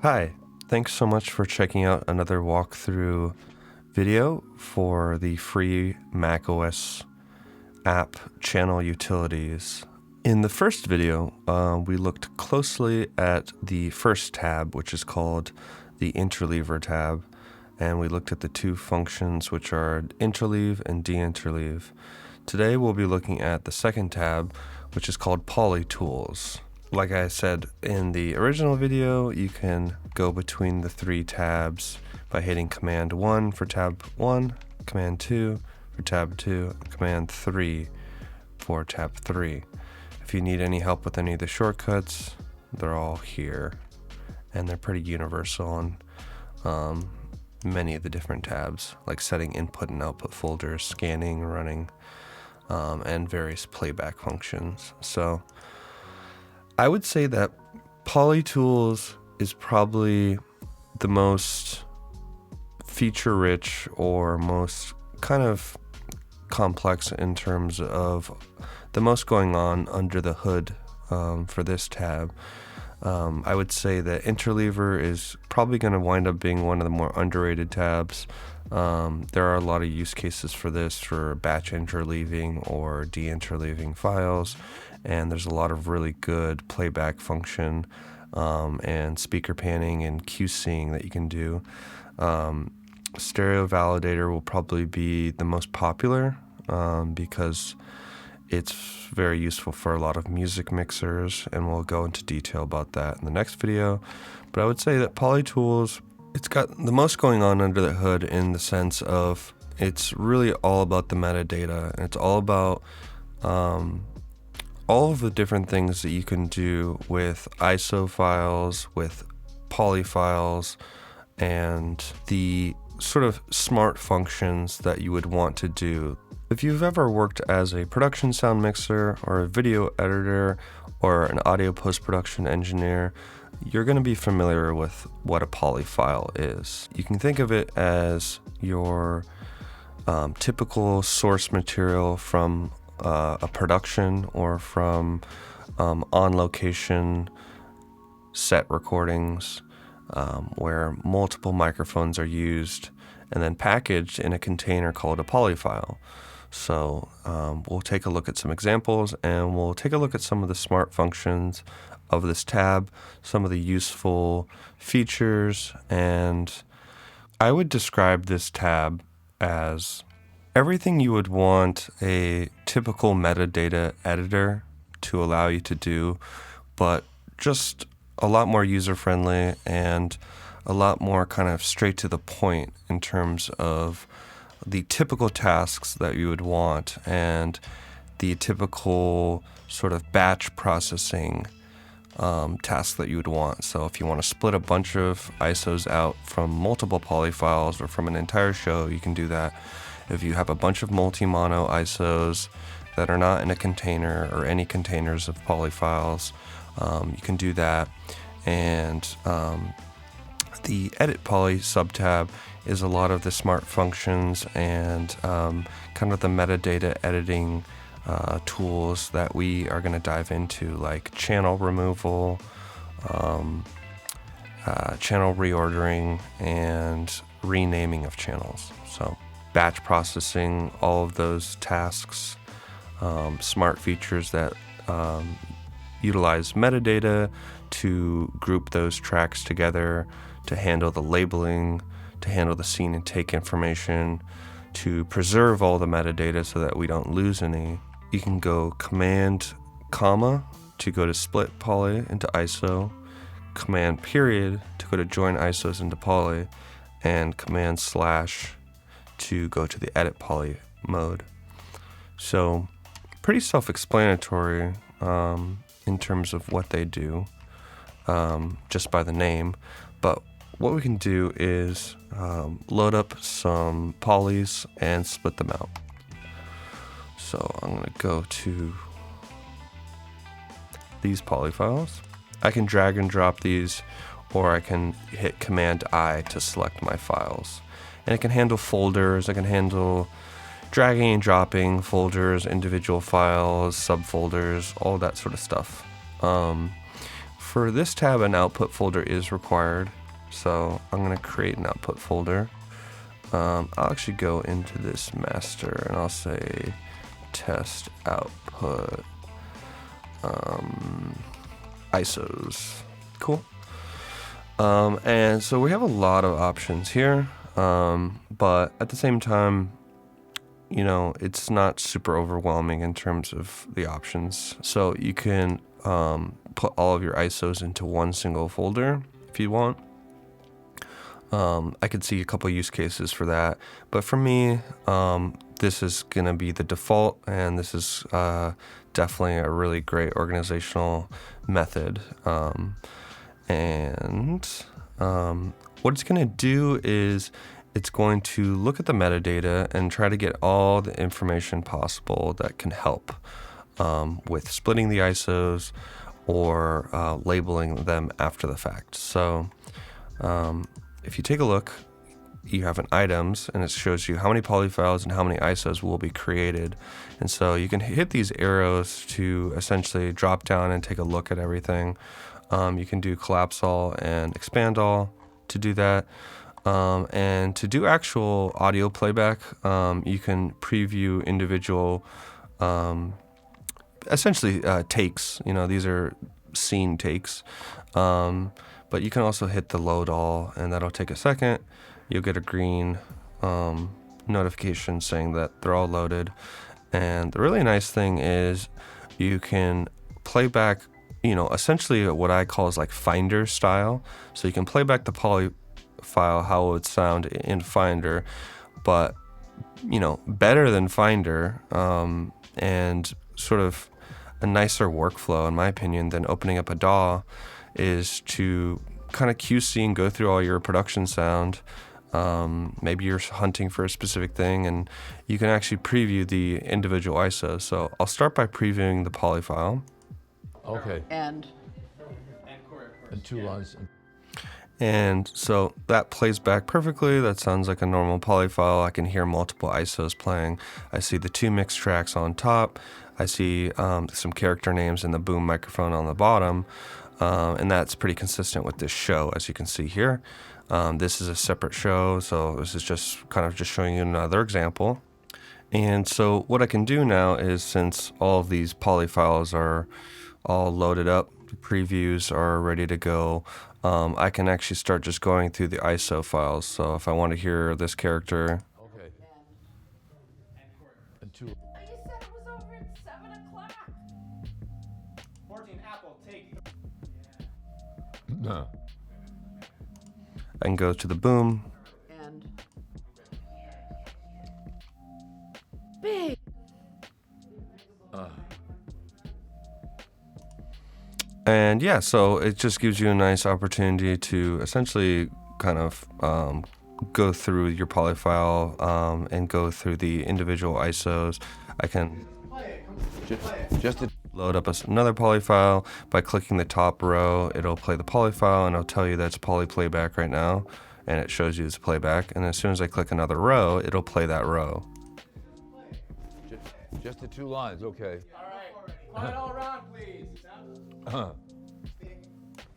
Hi, thanks so much for checking out another walkthrough video for the free macOS app channel utilities. In the first video, we looked closely at the first tab, which is called the interleaver tab, and we looked at the two functions, which are interleave and deinterleave. Today we'll be looking at the second tab, which is called polytools. Like I said in the original video, you can go between the three tabs by hitting Command 1 for tab 1, Command 2 for tab 2, and Command 3 for tab 3. If you need any help with any of the shortcuts, they're all here, and they're pretty universal on many of the different tabs, like setting input and output folders, scanning, running, and various playback functions. So I would say that polytools is probably the most feature-rich or most kind of complex in terms of the most going on under the hood for this tab. I would say that interleaver is probably going to wind up being one of the more underrated tabs. There are a lot of use cases for this for batch interleaving or deinterleaving files, and there's a lot of really good playback function and speaker panning and QCing that you can do. Stereo validator will probably be the most popular because it's very useful for a lot of music mixers, and we'll go into detail about that in the next video. But I would say that polytools, it's got the most going on under the hood in the sense of it's really all about the metadata. And it's all about all of the different things that you can do with ISO files, with poly files, and the sort of smart functions that you would want to do. If you've ever worked as a production sound mixer or a video editor or an audio post-production engineer, you're going to be familiar with what a poly file is. You can think of it as your typical source material from a production or from on-location set recordings where multiple microphones are used and then packaged in a container called a poly file. So we'll take a look at some examples, and we'll take a look at some of the smart functions of this tab, some of the useful features, and I would describe this tab as everything you would want a typical metadata editor to allow you to do, but just a lot more user-friendly and a lot more kind of straight to the point in terms of the typical tasks that you would want and the typical sort of batch processing tasks that you would want. So if you want to split a bunch of ISOs out from multiple poly files or from an entire show, you can do that. If you have a bunch of multi-mono ISOs that are not in a container or any containers of poly files, you can do that. And the edit poly subtab is a lot of the smart functions and kind of the metadata editing tools that we are going to dive into, like channel removal, channel reordering, and renaming of channels. So batch processing, all of those tasks, smart features that utilize metadata to group those tracks together, to handle the labeling, to handle the scene and take information, to preserve all the metadata so that we don't lose any. You can go Command comma to go to split poly into ISO, Command period to go to join ISOs into poly, and Command slash to go to the edit poly mode. So pretty self-explanatory in terms of what they do, just by the name. But what we can do is load up some polys and split them out. So I'm going to go to these poly files. I can drag and drop these, or I can hit Command I to select my files. And it can handle folders, I can handle dragging and dropping folders, individual files, subfolders, all that sort of stuff. For this tab, an output folder is required. So I'm going to create an output folder. I'll actually go into this master and I'll say test output ISOs. Cool. And so we have a lot of options here, but at the same time, you know, it's not super overwhelming in terms of the options. So you can put all of your ISOs into one single folder if you want. I could see a couple use cases for that, but for me, this is gonna be the default, and this is definitely a really great organizational method. What it's gonna do is it's going to look at the metadata and try to get all the information possible that can help with splitting the ISOs or labeling them after the fact. So if you take a look, you have an items, and it shows you how many polyfiles and how many ISOs will be created. And so you can hit these arrows to essentially drop down and take a look at everything. You can do collapse all and expand all to do that. And to do actual audio playback, you can preview individual, essentially takes. You know, these are scene takes. But you can also hit the load all, and that'll take a second. You'll get a green notification saying that they're all loaded. And the really nice thing is you can play back, you know, essentially what I call is like Finder style. So you can play back the poly file how it would sound in Finder, but, you know, better than Finder, and sort of a nicer workflow, in my opinion, than opening up a DAW is to kind of QC and go through all your production sound. Maybe you're hunting for a specific thing, and you can actually preview the individual ISOs. So I'll start by previewing the poly file. Okay. And 2 lines. And so that plays back perfectly. That sounds like a normal poly file. I can hear multiple ISOs playing. I see the 2 mix tracks on top. I see some character names in the boom microphone on the bottom. And that's pretty consistent with this show, as you can see here. This is a separate show, so this is just kind of just showing you another example. And so what I can do now is, since all of these poly files are all loaded up, the previews are ready to go, I can actually start just going through the ISO files. So if I want to hear this character. Okay. And 2. You said it was over at 7 o'clock. 14 Apple, take. No. I can go to the boom. and big. And yeah, so it just gives you a nice opportunity to essentially kind of go through your poly file and go through the individual ISOs. I can Just a, load up another poly file by clicking the top row. It'll play the poly file, and it'll tell you that it's poly playback right now, and it shows you it's playback. And as soon as I click another row, it'll play that row. just the 2 lines. Okay. All right. Quiet all around, please.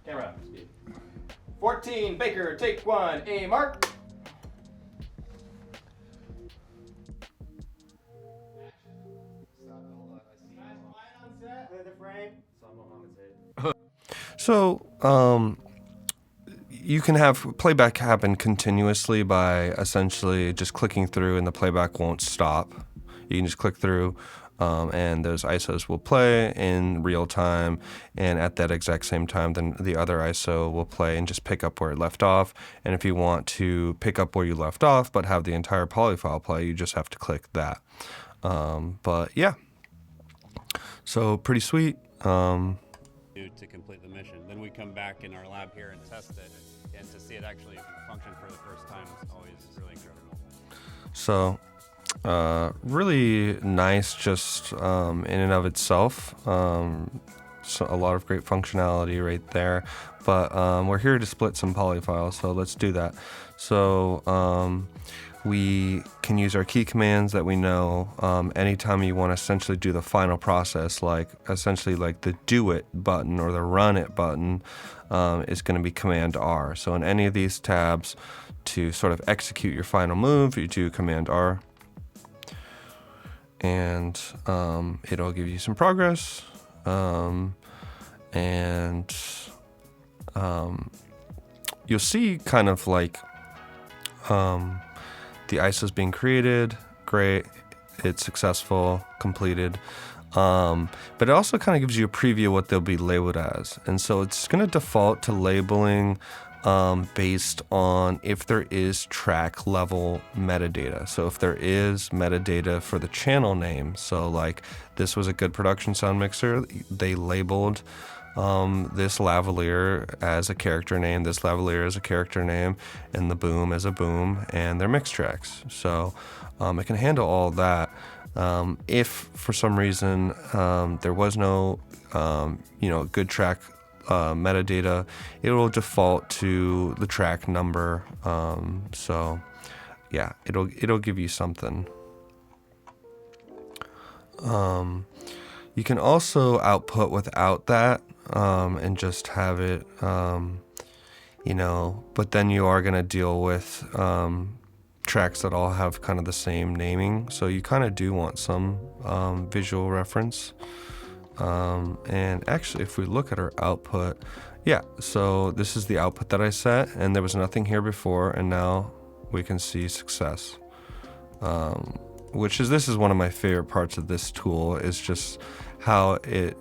Camera. Speed. 14 Baker, take 1. A mark. So, you can have playback happen continuously by essentially just clicking through, and the playback won't stop. You can just click through, and those ISOs will play in real time, and at that exact same time, then the other ISO will play and just pick up where it left off. And if you want to pick up where you left off but have the entire poly file play, you just have to click that. But yeah, so pretty sweet. To complete the mission. Then we come back in our lab here and test it, and to see it actually function for the first time is always really incredible. So really nice just in and of itself. So a lot of great functionality right there. But we're here to split some poly files, so let's do that. So we can use our key commands that we know anytime you want to essentially do the final process, like essentially like the do it button or the run it button is going to be Command R. So in any of these tabs, to sort of execute your final move, you do Command R, and it'll give you some progress, and you'll see kind of like the ISO is being created. Great, it's successful, completed. But it also kind of gives you a preview of what they'll be labeled as. And so it's going to default to labeling based on if there is track level metadata. So if there is metadata for the channel name, so like this was a good production sound mixer, they labeled this lavalier as a character name, this lavalier as a character name, and the boom as a boom, and their mix tracks. So it can handle all that. If for some reason there was no good track metadata, it will default to the track number. So yeah, it'll give you something. You can also output without that, and just have it, but then you are going to deal with tracks that all have kind of the same naming. So you kind of do want some visual reference. And actually, if we look at our output, yeah, so this is the output that I set, and there was nothing here before, and now we can see success. This is one of my favorite parts of this tool, is just how it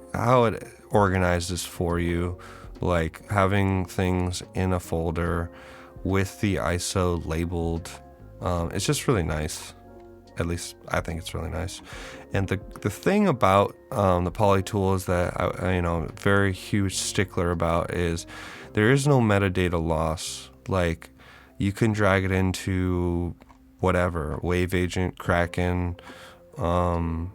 organizes for you, like having things in a folder with the ISO labeled. It's just really nice. At least I think it's really nice. And the thing about the Poly tools that I'm a very huge stickler about is there is no metadata loss. Like, you can drag it into whatever, Wave Agent, Kraken, Pro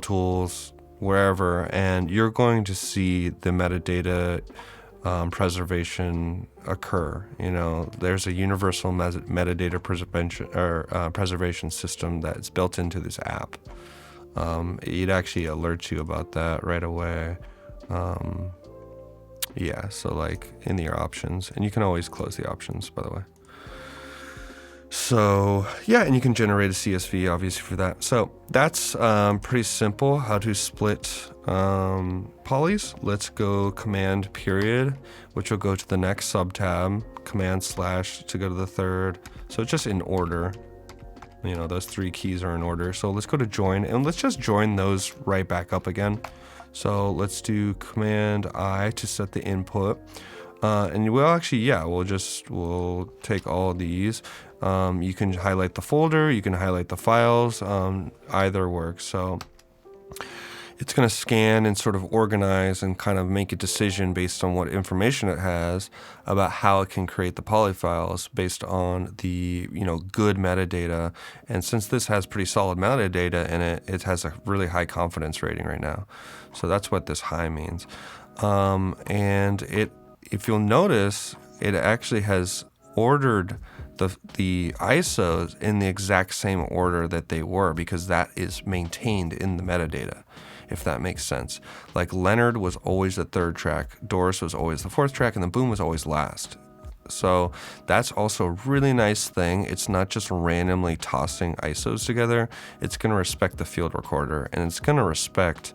Tools, wherever, and you're going to see the metadata preservation occur. There's a universal metadata preservation system that's built into this app. It actually alerts you about that right away. So like in your options, and you can always close the options, by the way. So yeah, and you can generate a CSV obviously for that. So that's pretty simple how to split polys. Let's go Command period, which will go to the next sub tab, Command / to go to the third. So it's just in order. Those three keys are in order. So let's go to join, and let's just join those right back up again. So let's do Command I to set the input. And we'll take all of these. You can highlight the folder, you can highlight the files, either works. So it's going to scan and sort of organize and kind of make a decision based on what information it has about how it can create the poly files based on the good metadata. And since this has pretty solid metadata in it, it has a really high confidence rating right now. So that's what this high means. And if you'll notice, it actually has ordered the ISOs in the exact same order that they were, because that is maintained in the metadata, if that makes sense. Like Leonard was always the third track, Doris was always the fourth track, and the boom was always last. So that's also a really nice thing. It's not just randomly tossing ISOs together. It's going to respect the field recorder, and it's going to respect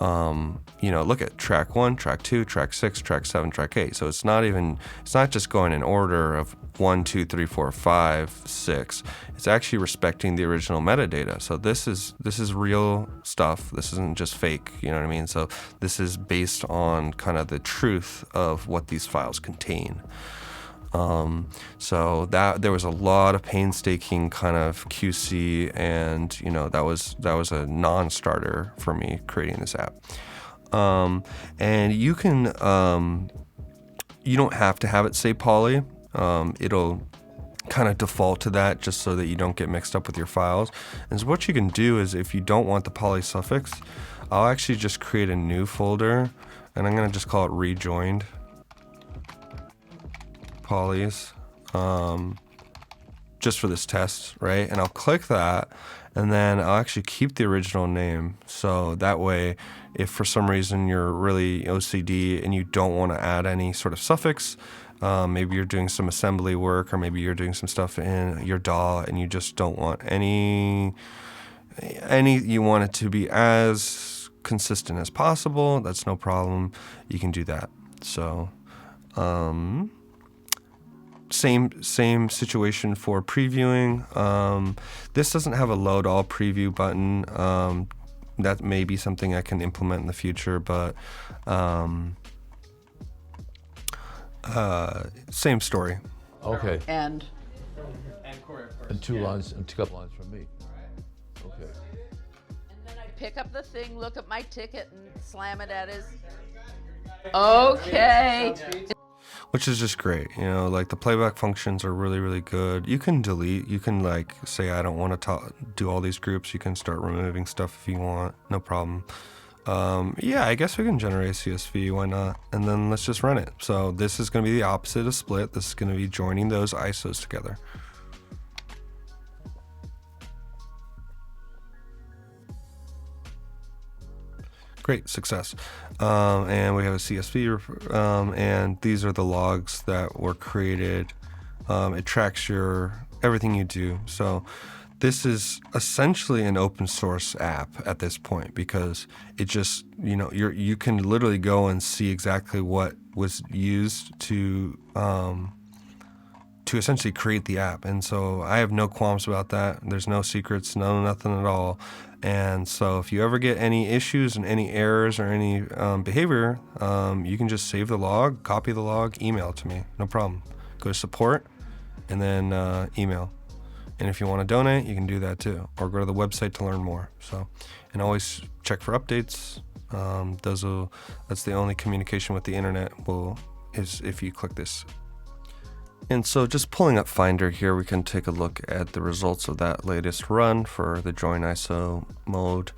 look at track 1, track 2, track 6, track 7, track 8. So it's not just going in order of 1, 2, 3, 4, 5, 6. It's actually respecting the original metadata. So this is real stuff. This isn't just fake, you know what I mean? So this is based on kind of the truth of what these files contain. So that there was a lot of painstaking kind of QC, and that was a non-starter for me creating this app. And you can you don't have to have it say poly. It'll kind of default to that just so that you don't get mixed up with your files. And so what you can do is, if you don't want the poly suffix, I'll actually just create a new folder, and I'm going to just call it rejoined polys, just for this test, right? And I'll click that, and then I'll actually keep the original name. So that way, if for some reason you're really OCD and you don't want to add any sort of suffix, maybe you're doing some assembly work, or maybe you're doing some stuff in your DAW and you just don't want any, you want it to be as consistent as possible, that's no problem. You can do that. So, same situation for previewing. This doesn't have a load all preview button. That may be something I can implement in the future, but same story. Okay. And Corey, of course. And two lines, and a couple lines from me. Okay. And then I pick up the thing, look at my ticket, and slam it at his. Okay. Which is just great. You know, like the playback functions are really, really good. You can delete, you can like say, I don't want to do all these groups. You can start removing stuff if you want, no problem. Yeah, I guess we can generate a CSV, why not? And then let's just run it. So this is going to be the opposite of split. This is going to be joining those ISOs together. Great, success. And we have a CSV, and these are the logs that were created. It tracks everything you do. So this is essentially an open source app at this point, because it just, you can literally go and see exactly what was used to essentially create the app. And so I have no qualms about that. There's no secrets, nothing at all. And so if you ever get any issues and any errors or any behavior, you can just save the log, copy the log, email it to me, no problem. Go to support and then email. And if you want to donate, you can do that too, or go to the website to learn more. So, and always check for updates. That's the only communication with the internet is if you click this. And so just pulling up Finder here, we can take a look at the results of that latest run for the join ISO mode.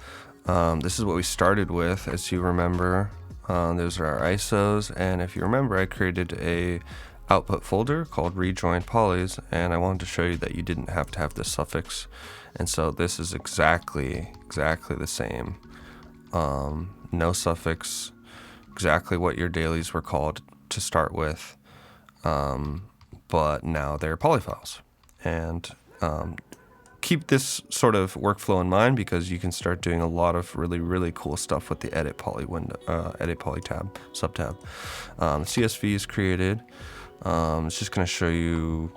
This is what we started with, as you remember. Those are our ISOs, and if you remember, I created a output folder called rejoined polys, and I wanted to show you that you didn't have to have this suffix. And so this is exactly the same. No suffix, exactly what your dailies were called to start with. But now they're polyfiles. And keep this sort of workflow in mind, because you can start doing a lot of really, really cool stuff with the edit poly window, edit poly tab, subtab. CSV is created. It's just going to show you,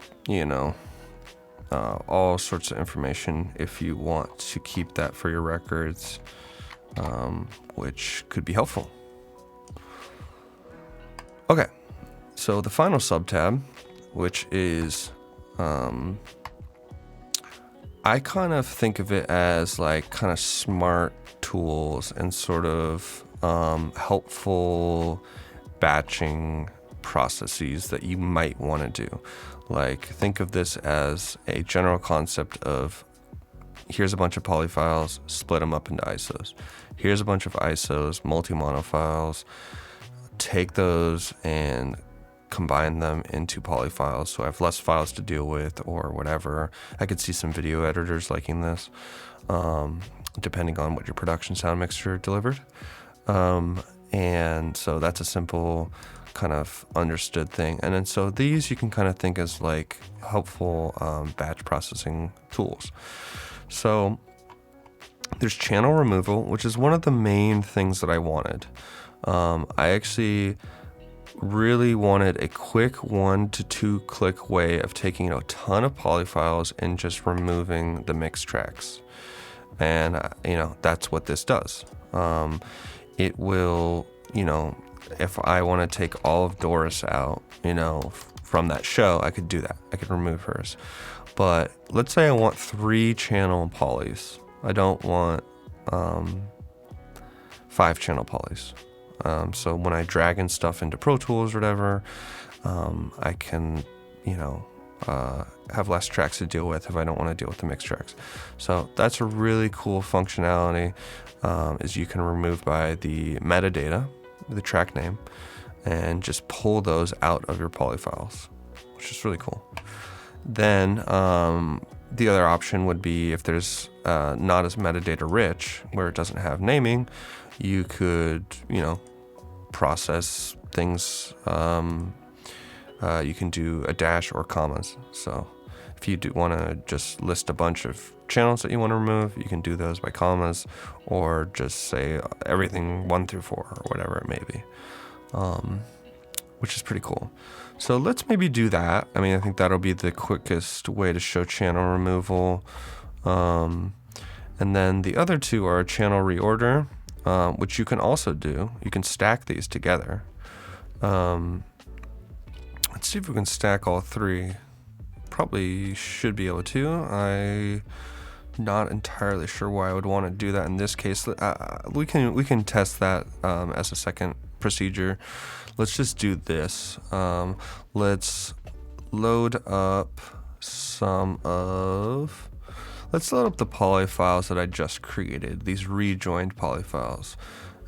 all sorts of information if you want to keep that for your records, which could be helpful. Okay, so the final subtab, which is, I kind of think of it as like kind of smart tools and sort of helpful batching processes that you might want to do. Like, think of this as a general concept of, here's a bunch of poly files, split them up into ISOs. Here's a bunch of ISOs, multi-mono files. Take those and combine them into poly files, so I have less files to deal with or whatever. I could see some video editors liking this, depending on what your production sound mixture delivered. And so that's a simple kind of understood thing. And then so these you can kind of think as like helpful batch processing tools. So there's channel removal, which is one of the main things that I wanted. I actually really wanted a quick 1 to 2 click way of taking a ton of poly files and just removing the mix tracks. And that's what this does. It will, if I want to take all of Doris out, from that show, I could do that. I could remove hers. But let's say I want 3 channel polys. I don't want 5 channel polys. So when I drag in stuff into Pro Tools or whatever, I can, have less tracks to deal with if I don't want to deal with the mix tracks. So that's a really cool functionality, is you can remove by the metadata, the track name, and just pull those out of your poly files, which is really cool. Then the other option would be if there's not as metadata rich, where it doesn't have naming, you could, process things. You can do a dash or commas. So if you do want to just list a bunch of channels that you want to remove, you can do those by commas, or just say everything 1 through 4 or whatever it may be, which is pretty cool. So let's maybe do that. I mean, I think that'll be the quickest way to show channel removal. And then the other two are channel reorder, which you can also do. You can stack these together. Let's see if we can stack all three. Probably should be able to. I'm not entirely sure why I would want to do that in this case. We can test that as a second procedure. Let's just do this. Let's load up let's load up the poly files that I just created, these rejoined poly files.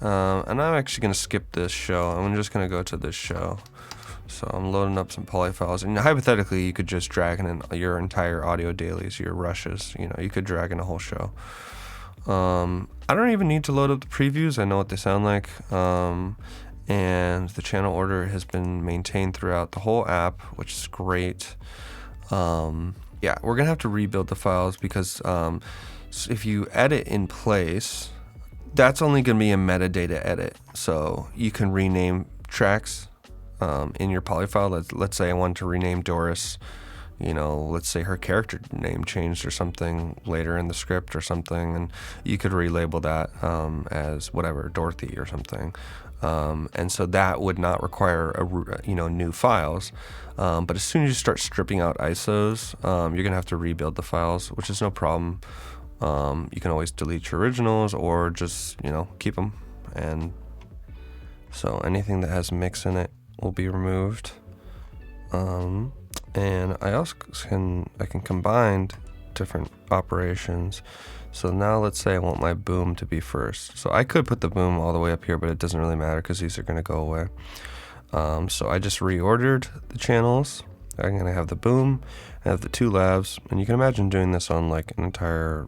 And I'm actually going to skip this show. I'm just going to go to this show. So I'm loading up some poly files, and hypothetically you could just drag in your entire audio dailies, your rushes, you could drag in a whole show. I don't even need to load up the previews. I know what they sound like. And the channel order has been maintained throughout the whole app, which is great. Yeah, we're gonna have to rebuild the files because if you edit in place, that's only gonna be a metadata edit. So you can rename tracks in your poly file. Let's say I want to rename Doris. Let's say her character name changed or something later in the script or something, and you could relabel that as whatever, Dorothy or something. And so that would not require new files. But as soon as you start stripping out ISOs, you're gonna have to rebuild the files, which is no problem. You can always delete your originals or just keep them. And so anything that has mix in it will be removed. And I also can combine different operations. So now let's say I want my boom to be first. So I could put the boom all the way up here, but it doesn't really matter because these are going to go away. So I just reordered the channels. I'm going to have the boom, I have the two labs, and you can imagine doing this on like an entire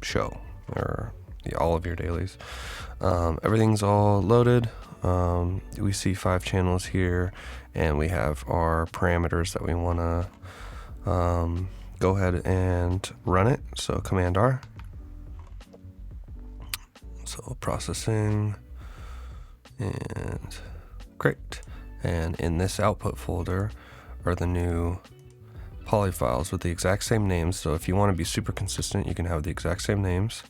show or all of your dailies. Everything's all loaded. We see 5 channels here, and we have our parameters that we want to go ahead and run it. So Command R. So processing, and great. And in this output folder are the new poly files with the exact same names. So if you want to be super consistent, you can have the exact same names.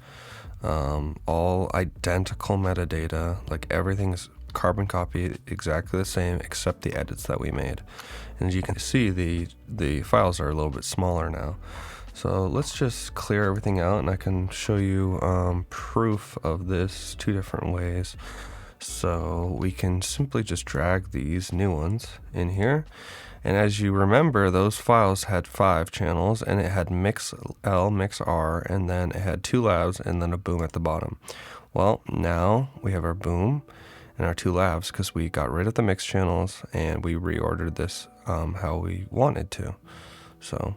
All identical metadata, like everything's carbon copy exactly the same except the edits that we made. And as you can see, the files are a little bit smaller now. So let's just clear everything out, and I can show you proof of this 2 different ways. So we can simply just drag these new ones in here. And as you remember, those files had 5 channels, and it had mix L, mix R, and then it had 2 labs and then a boom at the bottom. Well, now we have our boom and our 2 labs because we got rid of the mix channels and we reordered this how we wanted to. So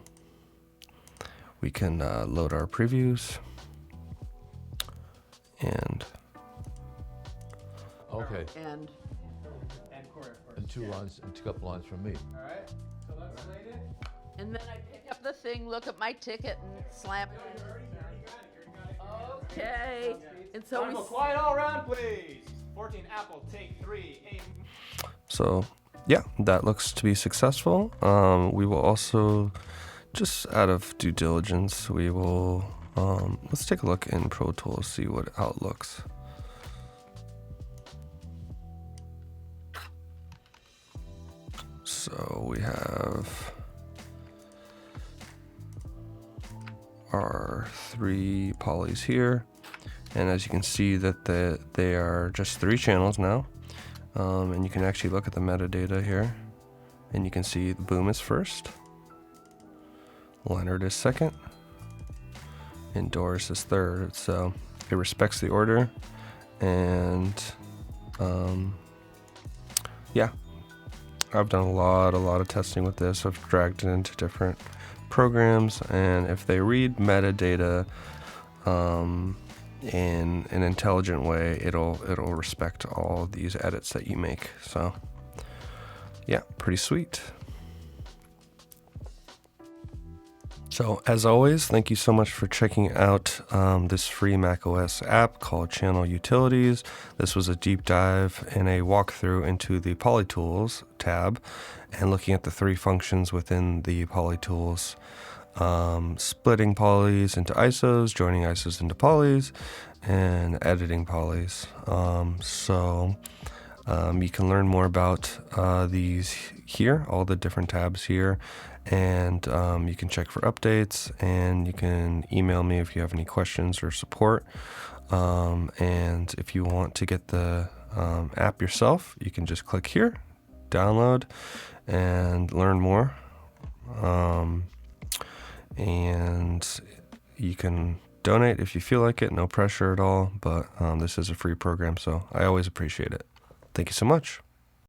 we can load our previews and Okay. And And 2 lines, and 2 couple lines from me. All right. So let's slate it. And then I pick up the thing, look at my ticket, and slam it. okay. And so So we quiet all around, please. 14 Apple, take 3. Aim. so yeah, that looks to be successful. We will also, just out of due diligence, we will let's take a look in Pro Tools, see how it looks. So we have our 3 polys here, and as you can see that they are just 3 channels now. And you can actually look at the metadata here, and you can see the boom is first, Leonard is second, and Doris is third. So it respects the order, and yeah. I've done a lot of testing with this. I've dragged it into different programs, and if they read metadata in an intelligent way, it'll respect all these edits that you make. So yeah, pretty sweet. So as always, thank you so much for checking out this free macOS app called Channel Utilities. This was a deep dive and a walkthrough into the PolyTools tab and looking at the 3 functions within the PolyTools, splitting polys into ISOs, joining ISOs into polys, and editing polys. You can learn more about these here, all the different tabs here, and you can check for updates, and you can email me if you have any questions or support. And if you want to get the app yourself, you can just click here, download, and learn more. And you can donate if you feel like it, no pressure at all, but this is a free program, so I always appreciate it. Thank you so much.